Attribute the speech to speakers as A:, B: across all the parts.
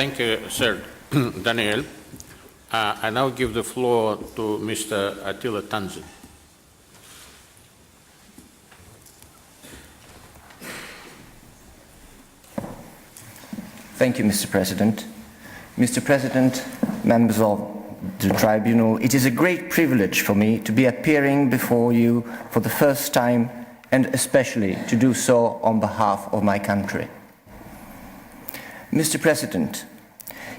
A: Thank you, Sir Daniel. I now give the floor to Mr. Attila Tanzi.
B: Thank you, Mr. President. Mr. President, members of the Tribunal, it is a great privilege for me to be appearing before you for the first time, and especially to do so on behalf of my country. Mr. President,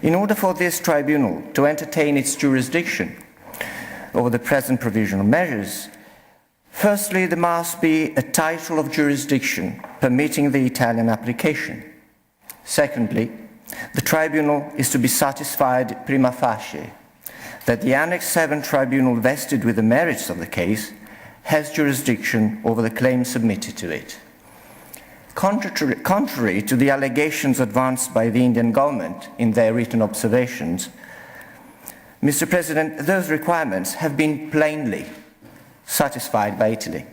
B: in order for this tribunal to entertain its jurisdiction over the present provisional measures, firstly, there must be a title of jurisdiction permitting the Italian application. Secondly, the tribunal is to be satisfied prima facie that the Annex 7 tribunal vested with the merits of the case has jurisdiction over the claim submitted to it. Contrary to the allegations advanced by the Indian government in their written observations, Mr. President, those requirements have been plainly satisfied by Italy.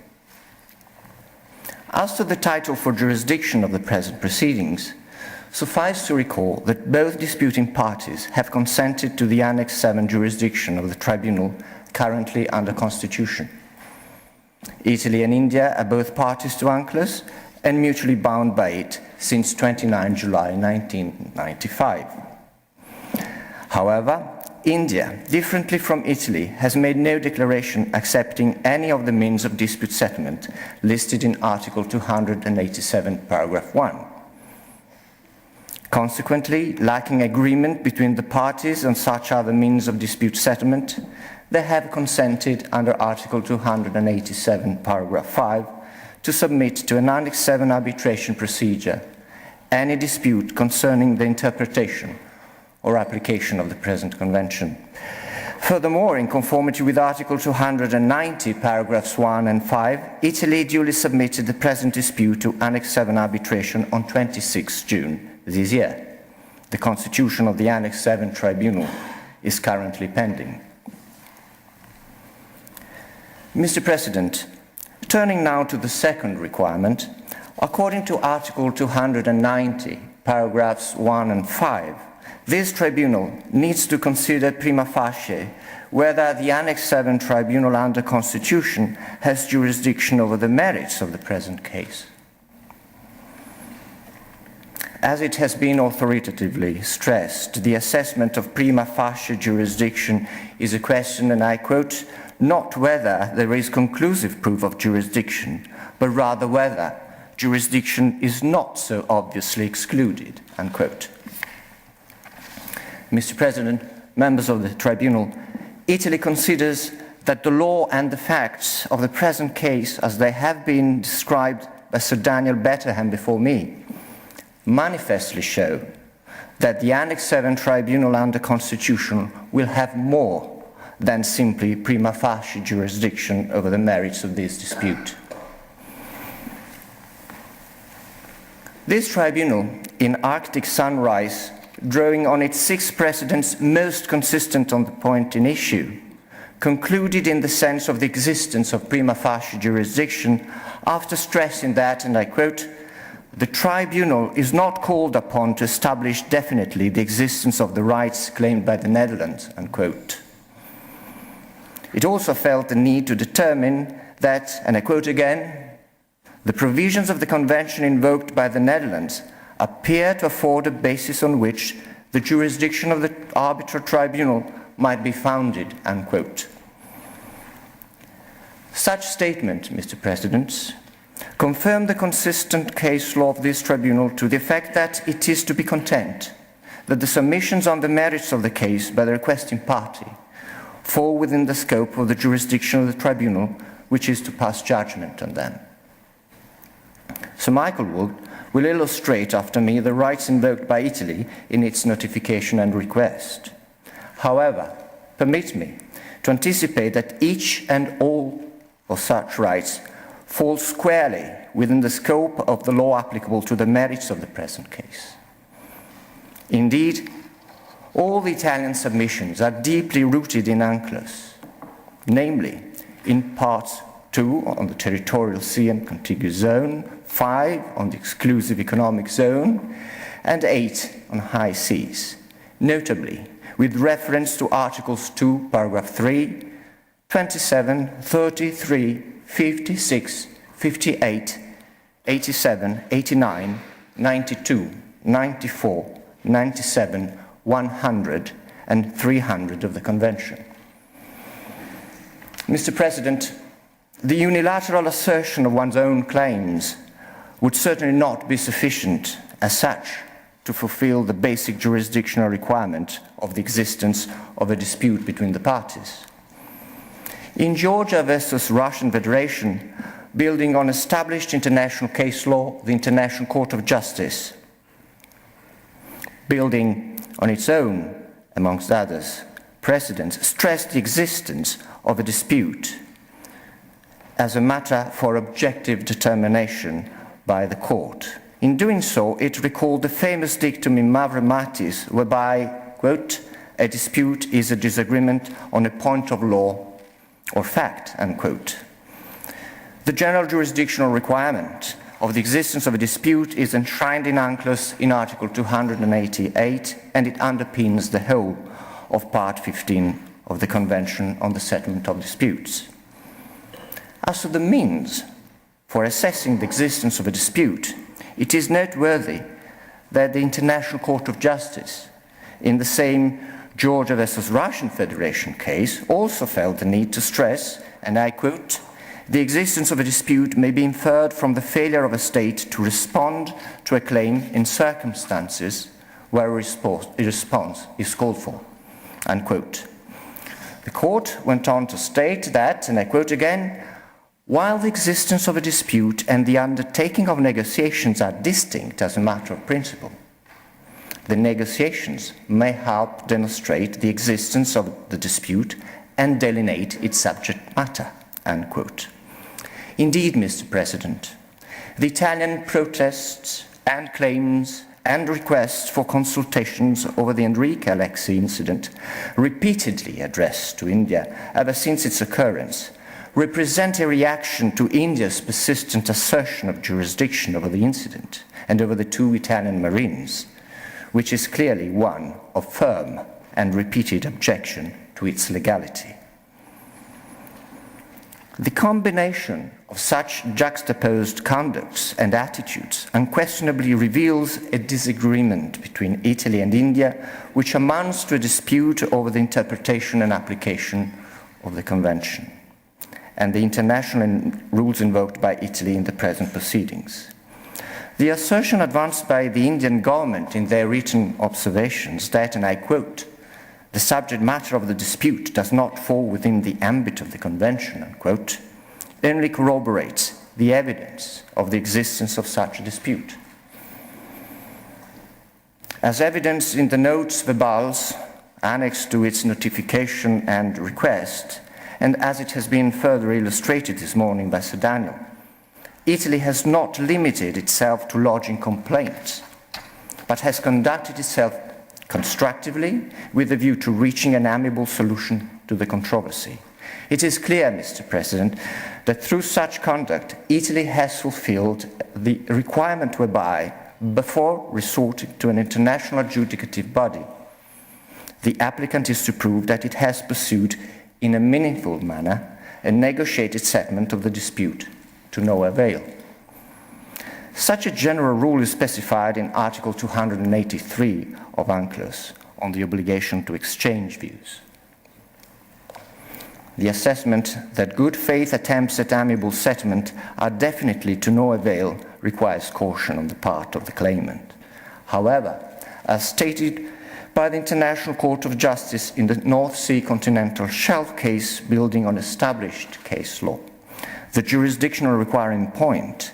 B: As to the title for jurisdiction of the present proceedings, suffice to recall that both disputing parties have consented to the Annex 7 jurisdiction of the tribunal currently under Constitution. Italy and India are both parties to UNCLOS and mutually bound by it since 29 July 1995. However, India, differently from Italy, has made no declaration accepting any of the means of dispute settlement listed in Article 287, paragraph 1. Consequently, lacking agreement between the parties on such other means of dispute settlement, they have consented under Article 287, paragraph 5, to submit to an Annex 7 arbitration procedure any dispute concerning the interpretation or application of the present convention. Furthermore, in conformity with Article 290, paragraphs 1 and 5, Italy duly submitted the present dispute to Annex 7 arbitration on 26 June this year. The constitution of the Annex 7 Tribunal is currently pending. Mr. President, turning now to the second requirement, according to Article 290, paragraphs 1 and 5, this tribunal needs to consider prima facie whether the Annex 7 Tribunal under Constitution has jurisdiction over the merits of the present case. As it has been authoritatively stressed, the assessment of prima facie jurisdiction is a question, and I quote, not whether there is conclusive proof of jurisdiction, but rather whether jurisdiction is not so obviously excluded, unquote. Mr. President, members of the Tribunal, Italy considers that the law and the facts of the present case, as they have been described by Sir Daniel Betterham before me, manifestly show that the Annex 7 Tribunal under Constitution will have more than simply prima facie jurisdiction over the merits of this dispute. This tribunal, in Arctic Sunrise, drawing on its 6 precedents most consistent on the point in issue, concluded in the sense of the existence of prima facie jurisdiction after stressing that, and I quote, the tribunal is not called upon to establish definitely the existence of the rights claimed by the Netherlands, unquote. It also felt the need to determine that, and I quote again, the provisions of the convention invoked by the Netherlands appear to afford a basis on which the jurisdiction of the arbitral tribunal might be founded, unquote. Such statement, Mr. President, confirmed the consistent case law of this tribunal to the effect that it is to be content that the submissions on the merits of the case by the requesting party fall within the scope of the jurisdiction of the tribunal, which is to pass judgment on them. Sir Michael Wood will illustrate after me the rights invoked by Italy in its notification and request. However, permit me to anticipate that each and all of such rights fall squarely within the scope of the law applicable to the merits of the present case. Indeed, all the Italian submissions are deeply rooted in UNCLOS, namely in Part 2 on the territorial sea and contiguous zone, 5 on the exclusive economic zone, and 8 on high seas, notably with reference to Articles 2, Paragraph 3, 27, 33, 56, 58, 87, 89, 92, 94, 97, 100, and 300 of the Convention. Mr. President, the unilateral assertion of one's own claims would certainly not be sufficient as such to fulfill the basic jurisdictional requirement of the existence of a dispute between the parties. In Georgia versus Russian Federation, building on established international case law, the International Court of Justice, building on its own, amongst others, precedents, stressed the existence of a dispute as a matter for objective determination by the court. In doing so, it recalled the famous dictum in Mavramatis, whereby, quote, a dispute is a disagreement on a point of law or fact, unquote. The general jurisdictional requirement of the existence of a dispute is enshrined in UNCLOS in Article 288, and it underpins the whole of Part 15 of the Convention on the Settlement of Disputes. As to the means for assessing the existence of a dispute, it is noteworthy that the International Court of Justice, in the same Georgia versus Russian Federation case, also felt the need to stress, and I quote, the existence of a dispute may be inferred from the failure of a state to respond to a claim in circumstances where a response is called for, unquote. The court went on to state that, and I quote again, while the existence of a dispute and the undertaking of negotiations are distinct as a matter of principle, the negotiations may help demonstrate the existence of the dispute and delineate its subject matter, unquote. Indeed, Mr. President, the Italian protests and claims and requests for consultations over the Enrica Lexie Incident, repeatedly addressed to India ever since its occurrence, represent a reaction to India's persistent assertion of jurisdiction over the incident and over the 2 Italian Marines, which is clearly one of firm and repeated objection to its legality. The combination of such juxtaposed conducts and attitudes unquestionably reveals a disagreement between Italy and India, which amounts to a dispute over the interpretation and application of the Convention and the international rules invoked by Italy in the present proceedings. The assertion advanced by the Indian government in their written observations that, and I quote, the subject matter of the dispute does not fall within the ambit of the Convention, unquote, only corroborates the evidence of the existence of such a dispute. As evidenced in the notes verbals annexed to its notification and request, and as it has been further illustrated this morning by Sir Daniel, Italy has not limited itself to lodging complaints, but has conducted itself constructively with a view to reaching an amicable solution to the controversy. It is clear, Mr. President, that through such conduct, Italy has fulfilled the requirement whereby, before resorting to an international adjudicative body, the applicant is to prove that it has pursued in a meaningful manner a negotiated settlement of the dispute to no avail. Such a general rule is specified in Article 283 of UNCLOS on the obligation to exchange views. The assessment that good faith attempts at amicable settlement are definitely to no avail requires caution on the part of the claimant. However, as stated by the International Court of Justice in the North Sea Continental Shelf case building on established case law, the jurisdictional requiring point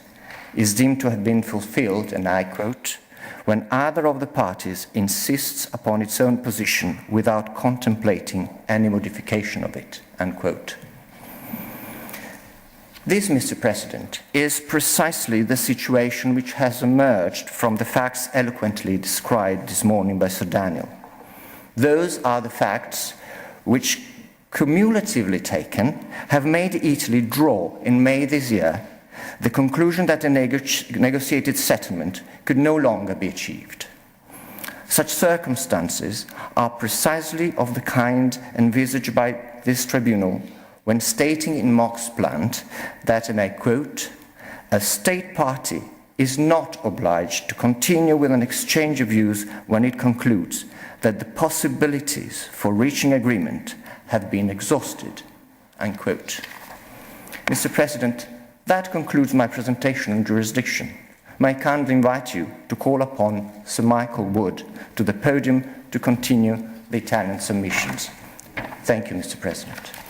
B: is deemed to have been fulfilled, and I quote, when either of the parties insists upon its own position without contemplating any modification of it, unquote. This, Mr. President, is precisely the situation which has emerged from the facts eloquently described this morning by Sir Daniel. Those are the facts which, cumulatively taken, have made Italy draw in May this year the conclusion that a negotiated settlement could no longer be achieved. such circumstances are precisely of the kind envisaged by this tribunal when stating in Mox Plant that, and I quote, "A state party is not obliged to continue with an exchange of views when it concludes that the possibilities for reaching agreement have been exhausted," unquote. Mr. President, that concludes my presentation on jurisdiction. May I kindly invite you to call upon Sir Michael Wood to the podium to continue the Italian submissions. Thank you, Mr. President.